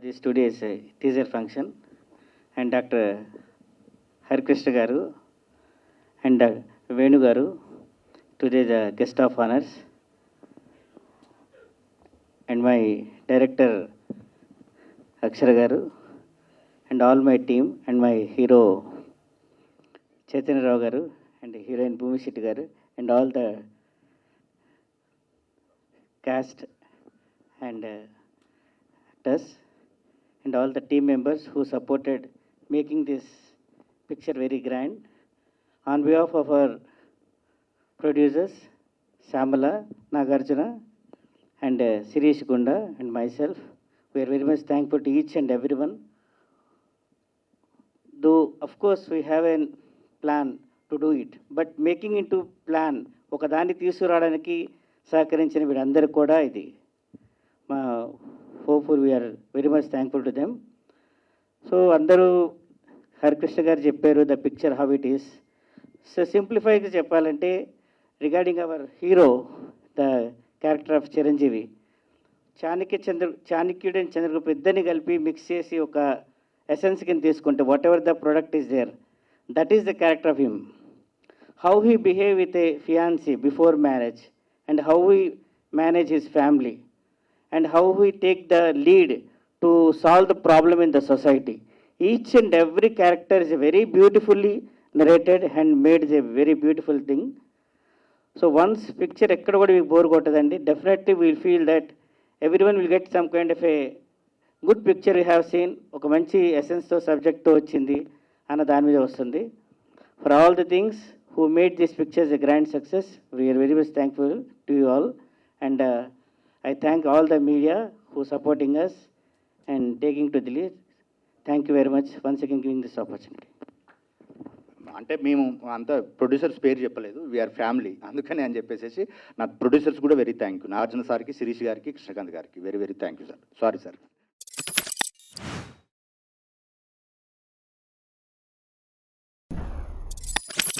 this today's teaser function, and Dr. Harikrishna Garu and Venu Garu, today the guest of honors, and my director Akshara Garu, and all my team, and my hero Chaitanya Rao Garu, and heroine Bhumi Shetti Garu, and all the cast and actors, and all the team members who supported making this picture very grand. On behalf of our producers, Samala, Nagarjuna, and Sirish Gunda, and myself, we are very much thankful to each and everyone. Though, of course, we have a plan to do it, but making into plan, ఒకదాన్ని తీసుకురావడానికి సహకరించిన వీరందరూ కూడా ఇది మా hopeful we are very much thankful to them. So అందరూ హరికృష్ణ గారు చెప్పారు the picture how it is. So సింప్లిఫైగా చెప్పాలంటే regarding our hero the character of Chiranjeevi, చాణక్యుడు అండ్ చంద్రగుప్త ఇద్దరిని కలిపి మిక్స్ చేసి ఒక ఎసెన్స్ కింద తీసుకుంటే whatever the product is there, that is the character of him. How he behave with a fiancee before marriage, and how we manage his family, and how we take the lead to solve the problem in the society. Each and every character is very beautifully narrated and made is a very beautiful thing. So once picture ekkada kuda meeku bore kottadandi, definitely we will feel that everyone will get some kind of a good picture we have seen, oka manchi essence tho subject tho vachindi ana dani meeda vastundi. For all the things who made this picture a grand success, we are very much thankful to you all, and I thank all the media who supporting us and taking to the lead. Thank you very much once again giving this opportunity. అంటే మేము అంతా producers పేరు చెప్పలేదు, we are family, అందుకని అని చెప్పేసి నా producers కూడా వెరీ థ్యాంక్ యూ. నాగార్జున సార్కి, శిరీష్ గారికి, కృష్ణకాంత్ గారికి very very thank you sir. Sorry sir.